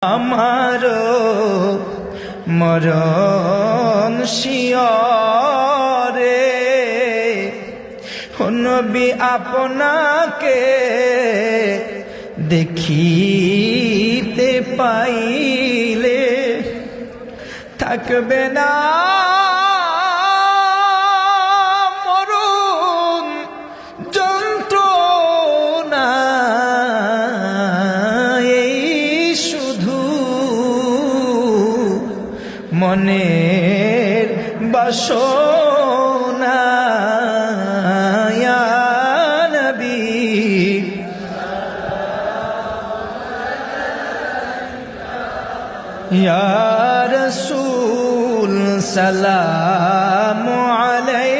আমারো মরণ শিয়রে নবী আপনাকে দেখিতে পাইলে থাকবে না মরণ যন্ত্রণা, এই শুধু মনের বাসনা। ইয়া নবী ইয়া রাসূল সালামু আলাইহি